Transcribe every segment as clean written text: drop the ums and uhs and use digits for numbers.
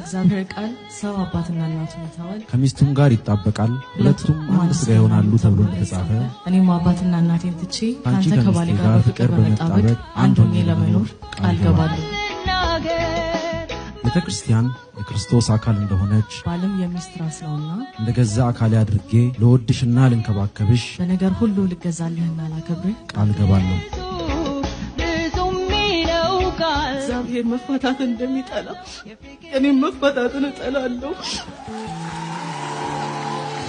እግዚአብሔር ቃል ሰው አባትና እናቱን ይተዋል ከሚስቱም ጋር ይጣበቃል ሁለቱም አንድ ስጋ ይሆናሉ ተብሎ እንደተጻፈ እኔም አባትና እናቴን ትቼ ካንተ ከባሌ ጋር በፍቅር በመጣበቅ አንድ ሆኜ ለመኖር ቃል ገባለሁ። ቤተክርስቲያን የክርስቶስ አካል እንደሆነች ባልም የሚስት ራስ ነውና እንደገዛ አካሌ አድርጌ ለወድሽና ልንከባከብሽ በነገር ሁሉ ልገዛልህና ላከብርህ ቃል ገባለሁ። እግዚአብሔር መፋታትን እንደሚጠላ እኔም መፋታትን እጠላለሁ።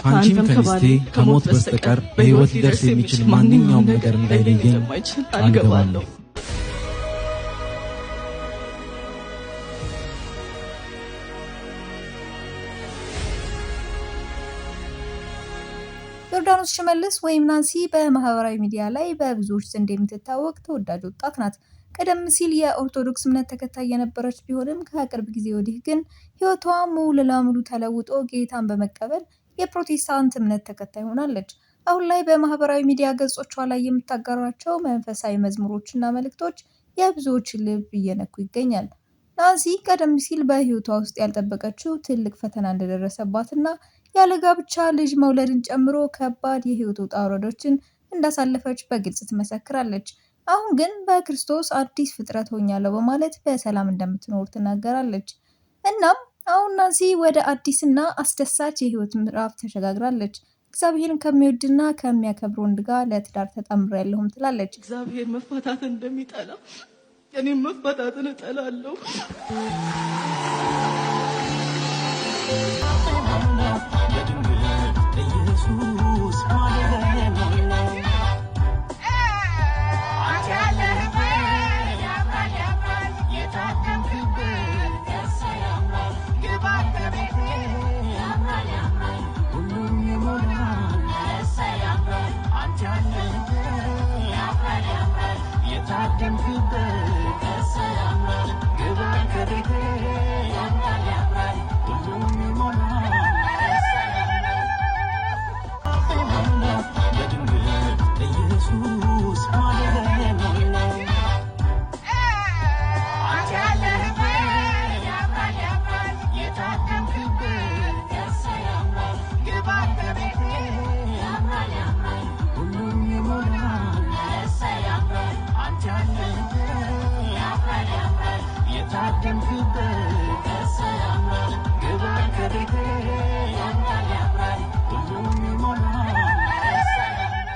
አንቺም ከሚስቴ ከሞት በስተቀር በሕይወት ሊደርስ የሚችል ማንኛውም ነገር እንዳይለየኝ ቃል ገባለሁ። ዮርዳኖስ ሽመልስ ወይም ናንሲ በማህበራዊ ሚዲያ ላይ በብዙዎች ዘንድ የምትታወቅ ተወዳጅ ወጣት ናት። ቀደም ሲል የኦርቶዶክስ እምነት ተከታይ የነበረች ቢሆንም ከቅርብ ጊዜ ወዲህ ግን ሕይወቷ ሙሉ ለሙሉ ተለውጦ ጌታን በመቀበል የፕሮቴስታንት እምነት ተከታይ ሆናለች። አሁን ላይ በማህበራዊ ሚዲያ ገጾቿ ላይ የምታጋራቸው መንፈሳዊ መዝሙሮችና መልእክቶች የብዙዎች ልብ እየነኩ ይገኛል። ናንሲ ቀደም ሲል በሕይወቷ ውስጥ ያልጠበቀችው ትልቅ ፈተና እንደደረሰባትና ያለ ጋብቻ ልጅ መውለድን ጨምሮ ከባድ የሕይወት ውጣ ውረዶችን እንዳሳለፈች በግልጽ ትመሰክራለች። አሁን ግን በክርስቶስ አዲስ ፍጥረት ሆኛለሁ በማለት በሰላም እንደምትኖር ትናገራለች። እናም አሁን ናንሲ ወደ አዲስና አስደሳች የሕይወት ምዕራፍ ተሸጋግራለች። እግዚአብሔርን ከሚወድና ከሚያከብር ወንድ ጋር ለትዳር ተጣምሬያለሁም ትላለች። እግዚአብሔር መፋታትን እንደሚጠላ እኔም መፋታትን እጠላለሁ።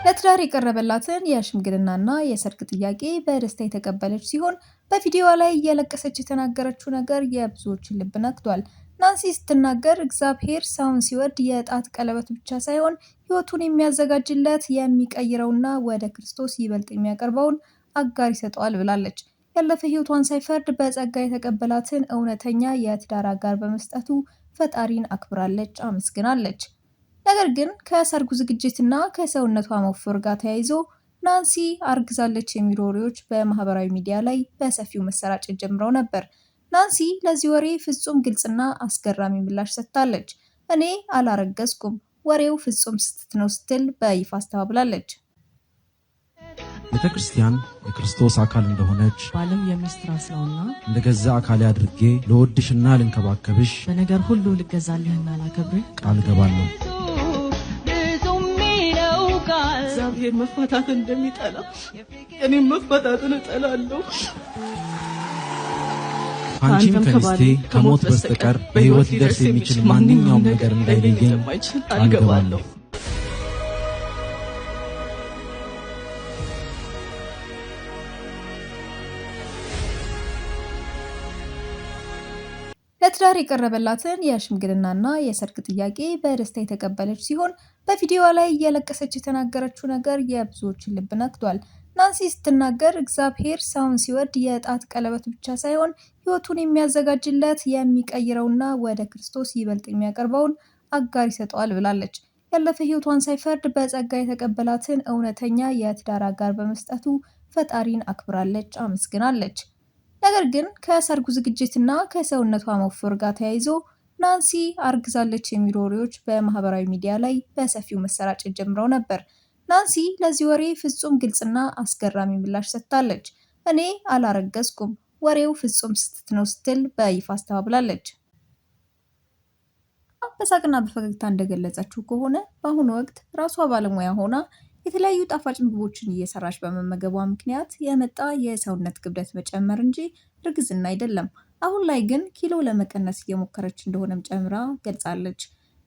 ለትዳር የቀረበላትን የሽምግልናና የሰርግ ጥያቄ በደስታ የተቀበለች ሲሆን በቪዲዮዋ ላይ እያለቀሰች የተናገረችው ነገር የብዙዎችን ልብ ነክቷል። ናንሲ ስትናገር እግዚአብሔር ሰውን ሲወድ የጣት ቀለበት ብቻ ሳይሆን ሕይወቱን የሚያዘጋጅለት የሚቀይረውና ወደ ክርስቶስ ይበልጥ የሚያቀርበውን አጋር ይሰጠዋል ብላለች። ያለፈ ሕይወቷን ሳይፈርድ በጸጋ የተቀበላትን እውነተኛ የትዳር አጋር በመስጠቱ ፈጣሪን አክብራለች፣ አመስግናለች። ነገር ግን ከሰርጉ ዝግጅትና ከሰውነቷ መወፈር ጋር ተያይዞ ናንሲ አርግዛለች የሚሉ ወሬዎች በማህበራዊ ሚዲያ ላይ በሰፊው መሰራጨት ጀምረው ነበር። ናንሲ ለዚህ ወሬ ፍጹም ግልጽና አስገራሚ ምላሽ ሰጥታለች። እኔ አላረገዝኩም፣ ወሬው ፍጹም ስህተት ነው ስትል በይፋ አስተባብላለች። ቤተክርስቲያን የክርስቶስ አካል እንደሆነች ባልም የሚስት ራስ ነውና እንደገዛ አካሌ አድርጌ ለወድሽና ልንከባከብሽ በነገር ሁሉ ልገዛልህና ላከብርህ ቃል ገባለሁ። እግዚአብሔር መፋታትን እንደሚጠላ እኔም መፋታትን እጠላለሁ። አንቺም ከሚስቴ ከሞት በስተቀር በሕይወት ሊደርስ የሚችል ማንኛውም ነገር እንዳይለየኝ ቃል ገባለሁ። ለትዳር የቀረበላትን የሽምግልናና የሰርግ ጥያቄ በደስታ የተቀበለች ሲሆን በቪዲዮዋ ላይ እያለቀሰች የተናገረችው ነገር የብዙዎችን ልብ ነክቷል። ናንሲ ስትናገር እግዚአብሔር ሰውን ሲወድ የጣት ቀለበት ብቻ ሳይሆን ሕይወቱን የሚያዘጋጅለት የሚቀይረውና ወደ ክርስቶስ ይበልጥ የሚያቀርበውን አጋር ይሰጠዋል ብላለች። ያለፈ ሕይወቷን ሳይፈርድ በጸጋ የተቀበላትን እውነተኛ የትዳር አጋር በመስጠቱ ፈጣሪን አክብራለች፣ አመስግናለች። ነገር ግን ከሰርጉ ዝግጅትና ከሰውነቷ መወፈር ጋር ተያይዞ ናንሲ አርግዛለች የሚሉ ወሬዎች በማህበራዊ ሚዲያ ላይ በሰፊው መሰራጨት ጀምረው ነበር። ናንሲ ለዚህ ወሬ ፍጹም ግልጽና አስገራሚ ምላሽ ሰጥታለች። እኔ አላረገዝኩም፣ ወሬው ፍጹም ስህተት ነው ስትል በይፋ አስተባብላለች። በሳቅና በፈገግታ እንደገለጸችው ከሆነ በአሁኑ ወቅት ራሷ ባለሙያ ሆና የተለያዩ ጣፋጭ ምግቦችን እየሰራች በመመገቧ ምክንያት የመጣ የሰውነት ክብደት መጨመር እንጂ እርግዝና አይደለም። አሁን ላይ ግን ኪሎ ለመቀነስ እየሞከረች እንደሆነም ጨምራ ገልጻለች።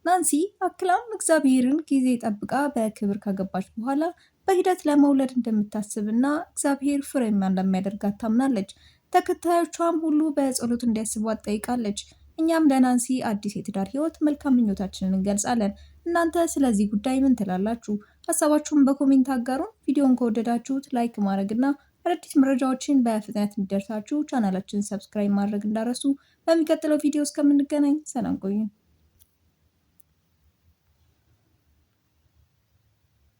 ናንሲ አክላም እግዚአብሔርን ጊዜ ጠብቃ በክብር ካገባች በኋላ በሂደት ለመውለድ እንደምታስብና እግዚአብሔር ፍሬማ እንደሚያደርጋት ታምናለች። ተከታዮቿም ሁሉ በጸሎት እንዲያስቧት ጠይቃለች። እኛም ለናንሲ አዲስ የትዳር ህይወት መልካም ምኞታችንን እንገልጻለን። እናንተ ስለዚህ ጉዳይ ምን ትላላችሁ? ሀሳባችሁን በኮሜንት አጋሩን። ቪዲዮን ከወደዳችሁት ላይክ ማድረግና አዳዲስ መረጃዎችን በፍጥነት እንዲደርሳችሁ ቻናላችንን ሰብስክራይብ ማድረግ እንዳረሱ። በሚቀጥለው ቪዲዮ እስከምንገናኝ ሰላም ቆዩን።